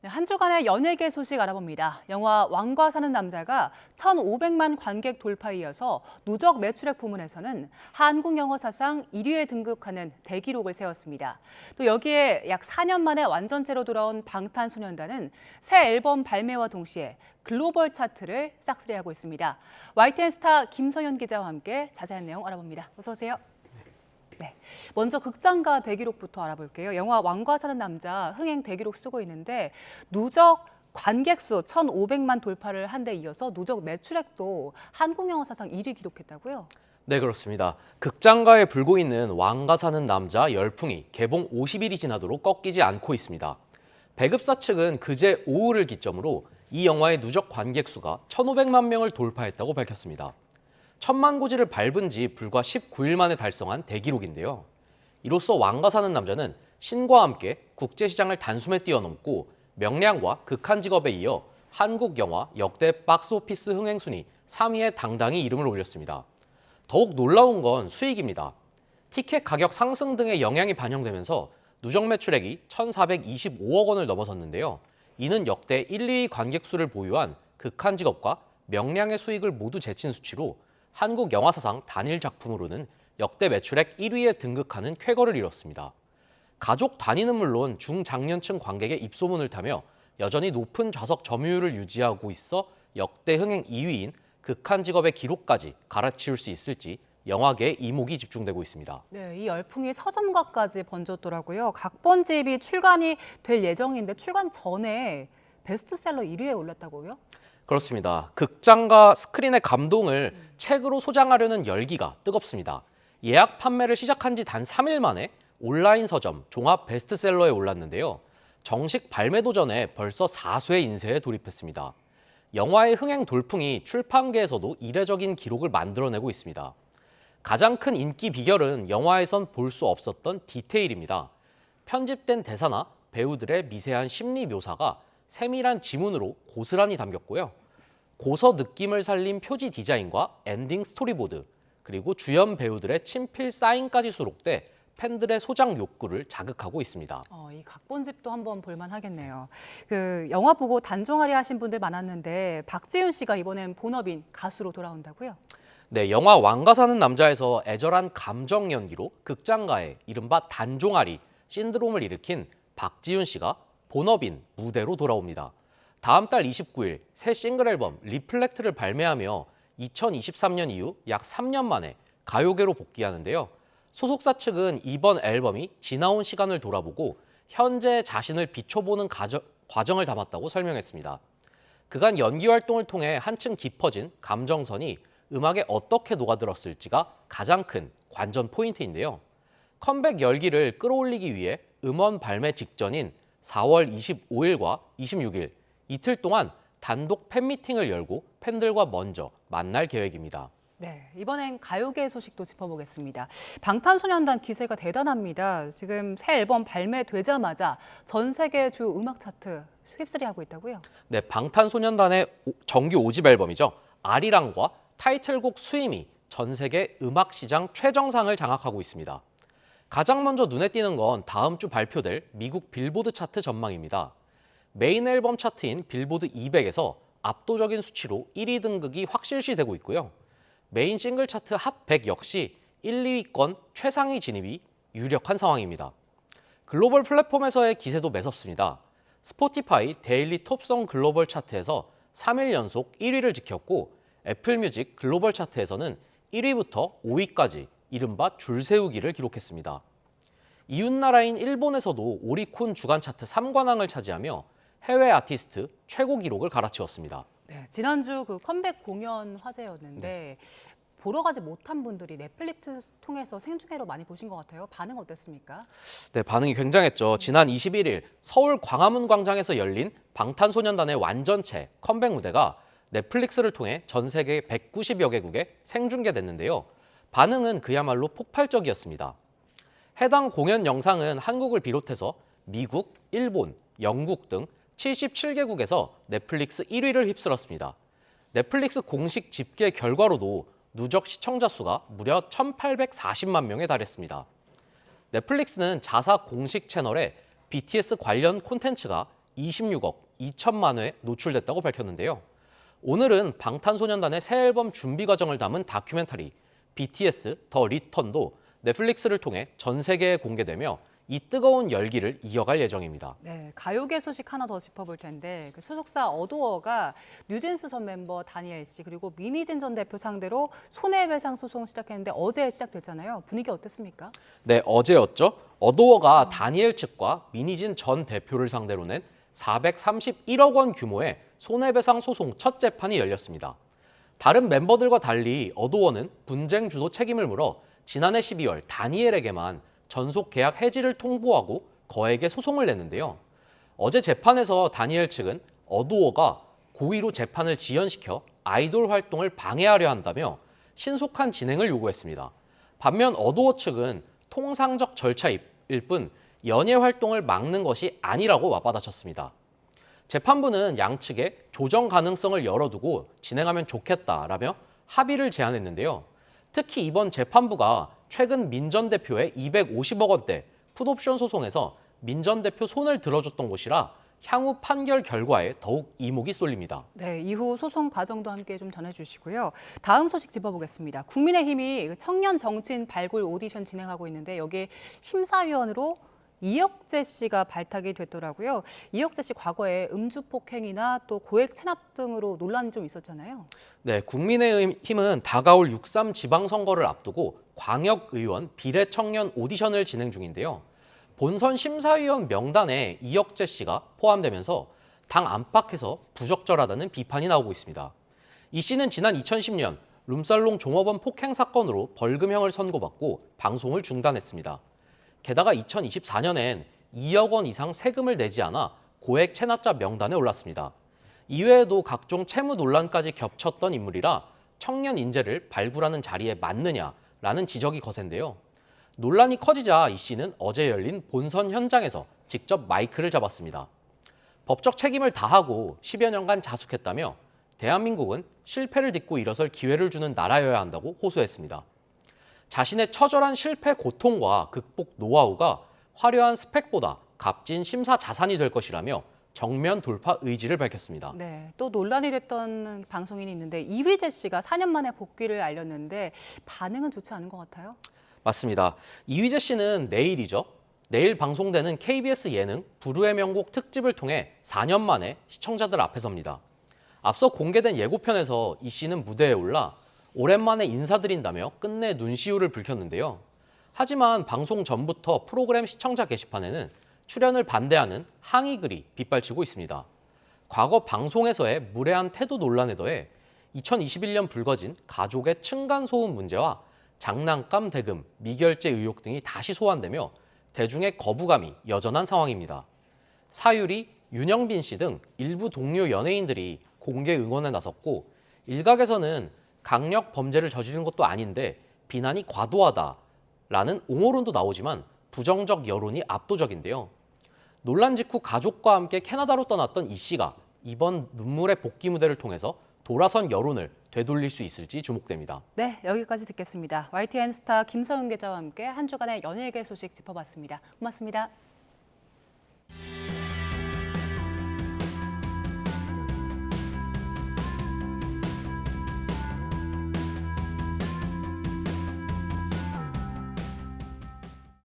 네, 한 주간의 연예계 소식 알아봅니다. 영화 왕과 사는 남자가 1,500만 관객 돌파에 이어서 누적 매출액 부문에서는 한국 영화 사상 1위에 등극하는 대기록을 세웠습니다. 또 여기에 약 4년 만에 완전체로 돌아온 방탄소년단은 새 앨범 발매와 동시에 글로벌 차트를 싹쓸이하고 있습니다. YTN 스타 김서현 기자와 함께 자세한 내용 알아봅니다. 어서 오세요. 네, 먼저 극장가 대기록부터 알아볼게요. 영화 왕과 사는 남자 흥행 대기록 쓰고 있는데 누적 관객 수 1,500만 돌파를 한 데 이어서 누적 매출액도 한국 영화 사상 1위 기록했다고요? 네, 그렇습니다. 극장가에 불고 있는 왕과 사는 남자 열풍이 개봉 50일이 지나도록 꺾이지 않고 있습니다. 배급사 측은 그제 오후를 기점으로 이 영화의 누적 관객 수가 1,500만 명을 돌파했다고 밝혔습니다. 1,000만 고지를 밟은 지 불과 19일 만에 달성한 대기록인데요. 이로써 왕과 사는 남자는 신과 함께 국제시장을 단숨에 뛰어넘고 명량과 극한 직업에 이어 한국 영화 역대 박스오피스 흥행 순위 3위에 당당히 이름을 올렸습니다. 더욱 놀라운 건 수익입니다. 티켓 가격 상승 등의 영향이 반영되면서 누적 매출액이 1,425억 원을 넘어섰는데요. 이는 역대 1, 2위 관객 수를 보유한 극한 직업과 명량의 수익을 모두 제친 수치로 한국 영화 사상 단일 작품으로는 역대 매출액 1위에 등극하는 쾌거를 이뤘습니다. 가족 단위는 물론 중장년층 관객의 입소문을 타며 여전히 높은 좌석 점유율을 유지하고 있어 역대 흥행 2위인 극한 직업의 기록까지 갈아치울 수 있을지 영화계에 이목이 집중되고 있습니다. 네, 이 열풍이 서점가까지 번졌더라고요. 각본집이 출간이 될 예정인데 출간 전에 베스트셀러 1위에 올랐다고요? 그렇습니다. 극장과 스크린의 감동을 책으로 소장하려는 열기가 뜨겁습니다. 예약 판매를 시작한 지 단 3일 만에 온라인 서점 종합 베스트셀러에 올랐는데요. 정식 발매도 전에 벌써 4쇄 인쇄에 돌입했습니다. 영화의 흥행 돌풍이 출판계에서도 이례적인 기록을 만들어내고 있습니다. 가장 큰 인기 비결은 영화에선 볼 수 없었던 디테일입니다. 편집된 대사나 배우들의 미세한 심리 묘사가 세밀한 지문으로 고스란히 담겼고요. 고서 느낌을 살린 표지 디자인과 엔딩 스토리보드, 그리고 주연 배우들의 친필 사인까지 수록돼 팬들의 소장 욕구를 자극하고 있습니다. 이 각본집도 한번 볼만 하겠네요. 영화 보고 단종하려 하신 분들 많았는데 박지윤 씨가 이번엔 본업인 가수로 돌아온다고요? 네, 영화 왕과 사는 남자에서 애절한 감정 연기로 극장가의 이른바 단종아리 신드롬을 일으킨 박지윤 씨가 본업인 무대로 돌아옵니다. 다음 달 29일 새 싱글 앨범 리플렉트를 발매하며 2023년 이후 약 3년 만에 가요계로 복귀하는데요. 소속사 측은 이번 앨범이 지나온 시간을 돌아보고 현재 자신을 비춰보는 과정을 담았다고 설명했습니다. 그간 연기 활동을 통해 한층 깊어진 감정선이 음악에 어떻게 녹아들었을지가 가장 큰 관전 포인트인데요. 컴백 열기를 끌어올리기 위해 음원 발매 직전인 4월 25일과 26일 이틀 동안 단독 팬미팅을 열고 팬들과 먼저 만날 계획입니다. 네, 이번엔 가요계 소식도 짚어보겠습니다. 방탄소년단 기세가 대단합니다. 지금 새 앨범 발매되자마자 전 세계 주 음악 차트 휩쓸이하고 있다고요? 네, 방탄소년단의 정규 5집 앨범이죠. 아리랑과 타이틀곡 수임이 전 세계 음악 시장 최정상을 장악하고 있습니다. 가장 먼저 눈에 띄는 건 다음 주 발표될 미국 빌보드 차트 전망입니다. 메인 앨범 차트인 빌보드 200에서 압도적인 수치로 1위 등극이 확실시되고 있고요. 메인 싱글 차트 핫 100 역시 1, 2위권 최상위 진입이 유력한 상황입니다. 글로벌 플랫폼에서의 기세도 매섭습니다. 스포티파이 데일리 톱송 글로벌 차트에서 3일 연속 1위를 지켰고 애플 뮤직 글로벌 차트에서는 1위부터 5위까지 이른바 줄세우기를 기록했습니다. 이웃나라인 일본에서도 오리콘 주간 차트 3관왕을 차지하며 해외 아티스트 최고 기록을 갈아치웠습니다. 네, 지난주 컴백 공연 화제였는데 보러 가지 못한 분들이 넷플릭스 통해서 생중계로 많이 보신 것 같아요. 반응 어땠습니까? 네, 반응이 굉장했죠. 지난 21일 서울 광화문 광장에서 열린 방탄소년단의 완전체 컴백 무대가 넷플릭스를 통해 전 세계 190여 개국에 생중계됐는데요. 반응은 그야말로 폭발적이었습니다. 해당 공연 영상은 한국을 비롯해서 미국, 일본, 영국 등 77개국에서 넷플릭스 1위를 휩쓸었습니다. 넷플릭스 공식 집계 결과로도 누적 시청자 수가 무려 1,840만 명에 달했습니다. 넷플릭스는 자사 공식 채널에 BTS 관련 콘텐츠가 26억 2천만 회 노출됐다고 밝혔는데요. 오늘은 방탄소년단의 새 앨범 준비 과정을 담은 다큐멘터리 BTS 더 리턴도 넷플릭스를 통해 전 세계에 공개되며 이 뜨거운 열기를 이어갈 예정입니다. 네, 가요계 소식 하나 더 짚어볼 텐데 그 소속사 어도어가 뉴진스 전 멤버 다니엘 씨 그리고 미니진 전 대표 상대로 손해배상 소송 시작했는데 어제 시작됐잖아요. 분위기 어땠습니까? 네, 어제였죠. 어도어가 다니엘 측과 미니진 전 대표를 상대로 낸 431억 원 규모의 손해배상 소송 첫 재판이 열렸습니다. 다른 멤버들과 달리 어도어는 분쟁 주도 책임을 물어 지난해 12월 다니엘에게만 전속 계약 해지를 통보하고 거액의 소송을 냈는데요. 어제 재판에서 다니엘 측은 어도어가 고의로 재판을 지연시켜 아이돌 활동을 방해하려 한다며 신속한 진행을 요구했습니다. 반면 어도어 측은 통상적 절차일 뿐 연예 활동을 막는 것이 아니라고 맞받아쳤습니다. 재판부는 양측에 조정 가능성을 열어두고 진행하면 좋겠다라며 합의를 제안했는데요. 특히 이번 재판부가 최근 민 전 대표의 250억 원대 풋옵션 소송에서 민 전 대표 손을 들어줬던 곳이라 향후 판결 결과에 더욱 이목이 쏠립니다. 네, 이후 소송 과정도 함께 좀 전해주시고요. 다음 소식 짚어보겠습니다. 국민의힘이 청년 정치인 발굴 오디션 진행하고 있는데 여기에 심사위원으로 이혁재 씨가 발탁이 됐더라고요. 이혁재 씨 과거에 음주 폭행이나 또 고액 체납 등으로 논란이 좀 있었잖아요. 네, 국민의힘은 다가올 6.3 지방선거를 앞두고 광역의원 비례청년 오디션을 진행 중인데요. 본선 심사위원 명단에 이혁재 씨가 포함되면서 당 안팎에서 부적절하다는 비판이 나오고 있습니다. 이 씨는 지난 2010년 룸살롱 종업원 폭행 사건으로 벌금형을 선고받고 방송을 중단했습니다. 게다가 2024년엔 2억 원 이상 세금을 내지 않아 고액 체납자 명단에 올랐습니다. 이외에도 각종 채무 논란까지 겹쳤던 인물이라 청년 인재를 발굴하는 자리에 맞느냐라는 지적이 거센데요. 논란이 커지자 이 씨는 어제 열린 본선 현장에서 직접 마이크를 잡았습니다. 법적 책임을 다하고 10여 년간 자숙했다며 대한민국은 실패를 딛고 일어설 기회를 주는 나라여야 한다고 호소했습니다. 자신의 처절한 실패 고통과 극복 노하우가 화려한 스펙보다 값진 심사 자산이 될 것이라며 정면 돌파 의지를 밝혔습니다. 네, 또 논란이 됐던 방송인이 있는데 이휘재 씨가 4년 만에 복귀를 알렸는데 반응은 좋지 않은 것 같아요. 맞습니다. 이휘재 씨는 내일이죠. 내일 방송되는 KBS 예능 불후의 명곡 특집을 통해 4년 만에 시청자들 앞에 섭니다. 앞서 공개된 예고편에서 이 씨는 무대에 올라 오랜만에 인사드린다며 끝내 눈시울을 붉혔는데요. 하지만 방송 전부터 프로그램 시청자 게시판에는 출연을 반대하는 항의 글이 빗발치고 있습니다. 과거 방송에서의 무례한 태도 논란에 더해 2021년 불거진 가족의 층간소음 문제와 장난감 대금, 미결제 의혹 등이 다시 소환되며 대중의 거부감이 여전한 상황입니다. 사유리, 윤영빈 씨 등 일부 동료 연예인들이 공개 응원에 나섰고 일각에서는 강력 범죄를 저지른 것도 아닌데 비난이 과도하다라는 옹호론도 나오지만 부정적 여론이 압도적인데요. 논란 직후 가족과 함께 캐나다로 떠났던 이 씨가 이번 눈물의 복귀 무대를 통해서 돌아선 여론을 되돌릴 수 있을지 주목됩니다. 네, 여기까지 듣겠습니다. YTN 스타 김서윤 기자와 함께 한 주간의 연예계 소식 짚어봤습니다. 고맙습니다.